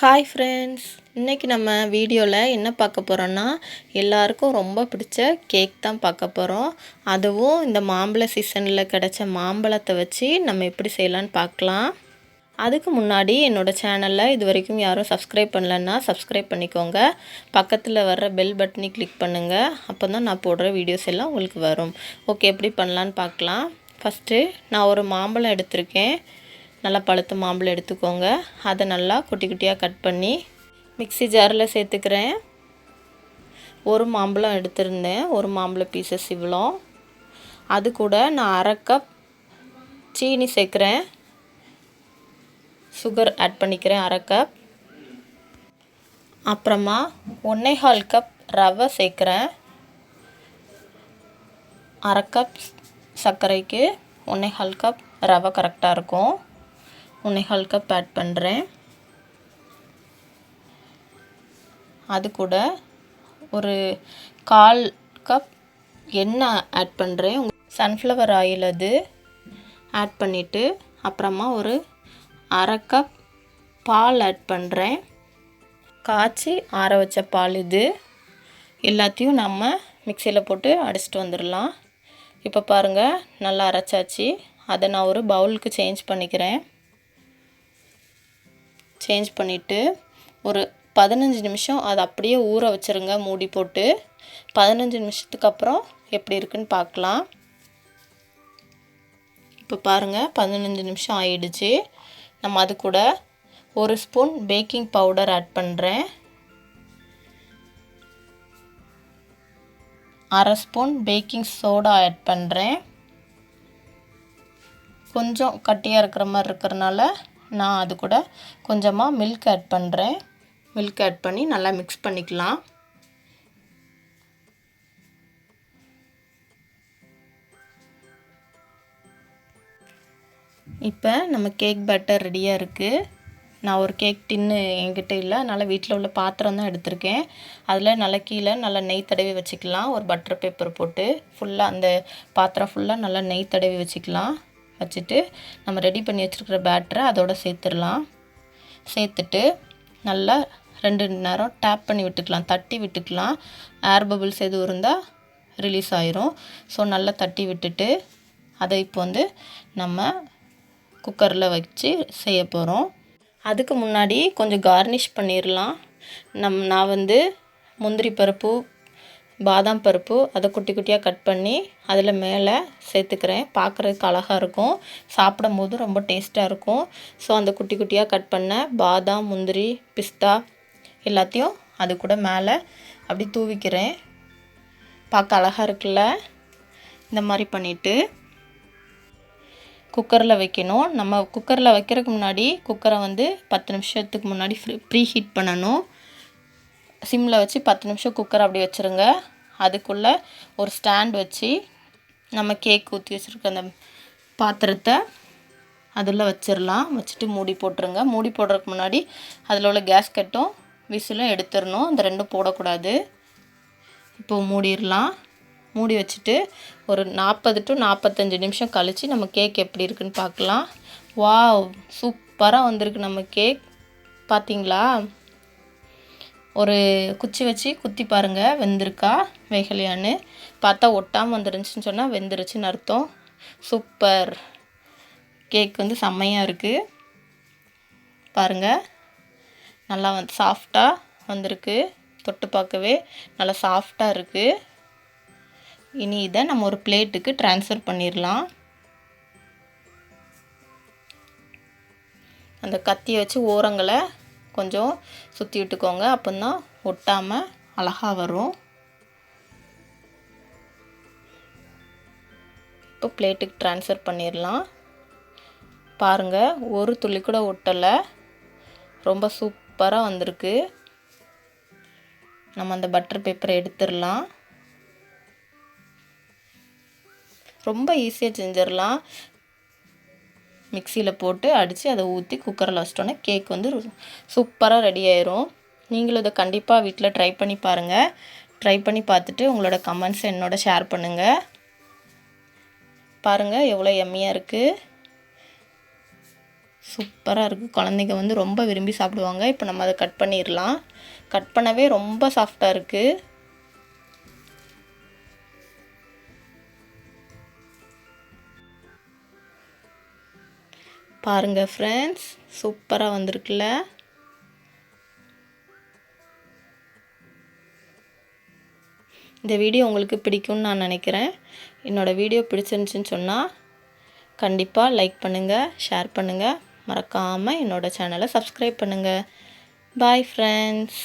Hi friends, இன்றைக்கி நம்ம வீடியோவில் என்ன பார்க்க போகிறோன்னா எல்லாருக்கும் ரொம்ப பிடிச்ச கேக் தான் பார்க்க போகிறோம். அதுவும் இந்த மாம்பழ சீசனில் கிடச்ச மாம்பழத்தை வச்சு நம்ம எப்படி செய்யலான்னு பார்க்கலாம். அதுக்கு முன்னாடி என்னோடய சேனலில் இது வரைக்கும் யாரும் சப்ஸ்கிரைப் பண்ணலன்னா சப்ஸ்கிரைப் பண்ணிக்கோங்க. பக்கத்தில் வர்ற பெல் பட்டனை கிளிக் பண்ணுங்கள். அப்போ தான் நான் போடுற வீடியோஸ் எல்லாம் உங்களுக்கு வரும். ஓகே, எப்படி பண்ணலான்னு பார்க்கலாம். ஃபஸ்ட்டு நான் ஒரு மாம்பழம் எடுத்திருக்கேன். நல்லா பழுத்த மாம்பழம் எடுத்துக்கோங்க. அதை நல்லா குட்டி குட்டியாக கட் பண்ணி மிக்ஸி ஜாரில் சேர்த்துக்கிறேன். ஒரு மாம்பழம் எடுத்திருந்தேன், ஒரு மாம்பழம் பீசஸ் இவ்வளோ. அது கூட நான் அரை கப் சீனி சேர்க்குறேன். சுகர் ஆட் பண்ணிக்கிறேன் அரை கப். அப்புறமா 1.25 கப் ரவை சேர்க்குறேன். அரை கப் சர்க்கரைக்கு 1.25 கப் ரவை கரெக்டாக இருக்கும். 1.25 கப் ஆட் பண்ணுறேன். அது கூட ஒரு 1/4 கப் எண்ணெய் ஆட் பண்ணுறேன். சன்ஃப்ளவர் ஆயில் அது ஆட் பண்ணிவிட்டு அப்புறமா ஒரு அரை கப் பால் ஆட் பண்ணுறேன். காய்ச்சி ஆற வச்ச பால் இது. எல்லாத்தையும் நம்ம மிக்சியில் போட்டு அடிச்சிட்டு வந்துடலாம். இப்போ பாருங்கள், நல்லா அரைச்சாச்சு. அதை நான் ஒரு பவுலுக்கு சேஞ்ச் பண்ணிக்கிறேன். சேஞ்ச் பண்ணிவிட்டு ஒரு 15 நிமிஷம் அதை அப்படியே ஊற வச்சுருங்க மூடி போட்டு. 15 நிமிஷத்துக்கு அப்புறம் எப்படி இருக்குன்னு பார்க்கலாம். இப்போ பாருங்கள், 15 நிமிஷம் ஆயிடுச்சு. நம்ம அது கூட ஒரு ஸ்பூன் பேக்கிங் பவுடர் ஆட் பண்ணுறேன். அரை ஸ்பூன் பேக்கிங் சோடா ஆட் பண்ணுறேன். கொஞ்சம் கட்டியாக இருக்கிற மாதிரி இருக்கிறனால நான் அது கூட கொஞ்சமாக மில்க் ஆட் பண்ணுறேன். மில்க் ஆட் பண்ணி நல்லா மிக்ஸ் பண்ணிக்கலாம். இப்போ நம்ம கேக் பேட்டர் ரெடியாக இருக்குது. நான் ஒரு கேக் டின்னு என்கிட்ட இல்லை, அதனால் வீட்டில் உள்ள பாத்திரம் தான் எடுத்திருக்கேன். அதில் நல்லா கீழே நல்லா நெய் தடவி வச்சுக்கலாம். ஒரு பட்டர் பேப்பர் போட்டு ஃபுல்லாக அந்த பாத்திரம் ஃபுல்லாக நல்லா நெய் தடவி வச்சுக்கலாம். வச்சுட்டு நம்ம ரெடி பண்ணி வச்சுருக்கிற பேட்டரை அதோடு சேர்த்துடலாம். சேர்த்துட்டு நல்லா 2 நேரம் டேப் பண்ணி விட்டுக்கலாம், தட்டி விட்டுக்கலாம். ஏர் பபிள்ஸ் எதுவும் இருந்தால் ரிலீஸ் ஆயிரும். ஸோ நல்லா தட்டி விட்டுட்டு அதை இப்போ நம்ம குக்கரில் வச்சு செய்ய போகிறோம். அதுக்கு முன்னாடி கொஞ்சம் கார்னிஷ் பண்ணிடலாம். நான் முந்திரி பருப்பு, பாதாம் பருப்பு அதை குட்டி குட்டியாக கட் பண்ணி அதில் மேலே சேர்த்துக்கிறேன். பார்க்குறதுக்கு அழகாக இருக்கும், சாப்பிடும் போது ரொம்ப டேஸ்ட்டாக இருக்கும். ஸோ அந்த குட்டி குட்டியாக கட் பண்ண பாதாம், முந்திரி, பிஸ்தா எல்லாத்தையும் அது கூட மேலே அப்படி தூவிக்கிறேன். பார்க்க அழகாக இருக்குல்ல? இந்த மாதிரி பண்ணிவிட்டு குக்கரில் வைக்கணும். நம்ம குக்கரில் வைக்கிறதுக்கு முன்னாடி குக்கரை 10 நிமிஷத்துக்கு முன்னாடி ப்ரீ ஹீட் பண்ணணும். சிம்மில் வச்சு 10 நிமிஷம் குக்கரை அப்படி வச்சுருங்க. அதுக்குள்ளே ஒரு ஸ்டாண்ட் வச்சு நம்ம கேக் ஊற்றி வச்சுருக்க அந்த பாத்திரத்தை அதில் வச்சிடலாம். வச்சுட்டு மூடி போட்டுருங்க. மூடி போடுறதுக்கு முன்னாடி அதில் உள்ள கேஸ்கட்டும் விசிலும் எடுத்துடணும். அந்த ரெண்டும் போடக்கூடாது. இப்போது மூடிடலாம். மூடி வச்சுட்டு ஒரு 40 to 45 நிமிஷம் கழித்து நம்ம கேக் எப்படி இருக்குன்னு பார்க்கலாம். வாவ், சூப்பராக வந்திருக்கு நம்ம கேக். பார்த்தீங்களா? ஒரு குச்சி வச்சு குத்தி பாருங்கள், வெந்திருக்கா வேகலையான்னு. பார்த்தா ஒட்டாமல் வந்துருந்துச்சுன்னு சொன்னால் வெந்துருச்சுன்னு அர்த்தம். சூப்பர் கேக் செம்மையாக இருக்குது. பாருங்கள், நல்லா சாஃப்டாக வந்திருக்கு. தொட்டு பார்க்கவே நல்லா சாஃப்டாக இருக்குது. இனி இதை நம்ம ஒரு பிளேட்டுக்கு ட்ரான்ஸ்ஃபர் பண்ணிடலாம். அந்த கத்தியை வச்சு ஓரங்களை கொஞ்சம் சுற்றி விட்டுக்கோங்க, அப்போ தான் ஒட்டாமல் அழகாக வரும். இப்போ பிளேட்டுக்கு ட்ரான்ஸ்ஃபர் பண்ணிடலாம். பாருங்கள், ஒரு துளி கூட ஒட்டலை. ரொம்ப சூப்பராக வந்திருக்கு. நம்ம அந்த பட்டர் பேப்பரை எடுத்துடலாம். ரொம்ப ஈஸியாக செஞ்சிடலாம். மிக்சியில் போட்டு அடித்து அதை ஊற்றி குக்கரில் வச்சிட்டோன்னே கேக் சூப்பராக ரெடி ஆயிரும். நீங்களும் இதை கண்டிப்பாக வீட்டில் ட்ரை பண்ணி பாருங்கள். ட்ரை பண்ணி பார்த்துட்டு உங்களோட கமெண்ட்ஸை என்னோட ஷேர் பண்ணுங்கள். பாருங்கள் எவ்வளோ எம்மியாக இருக்குது. சூப்பராக இருக்குது. குழந்தைங்க வந்து ரொம்ப விரும்பி சாப்பிடுவாங்க. இப்போ நம்ம அதை கட் பண்ணிடலாம். கட் பண்ணவே ரொம்ப சாஃப்டாக இருக்குது. பாருங்கள் ஃப்ரெண்ட்ஸ், சூப்பராக வந்திருக்குல்ல. இந்த வீடியோ உங்களுக்கு பிடிக்கும்னு நான் நினைக்கிறேன். என்னோடய வீடியோ பிடிச்சிருந்துச்சின்னு சொன்னால் கண்டிப்பாக லைக் பண்ணுங்கள், ஷேர் பண்ணுங்கள், மறக்காமல் என்னோடய சேனலை சப்ஸ்கிரைப் பண்ணுங்கள். Bye friends.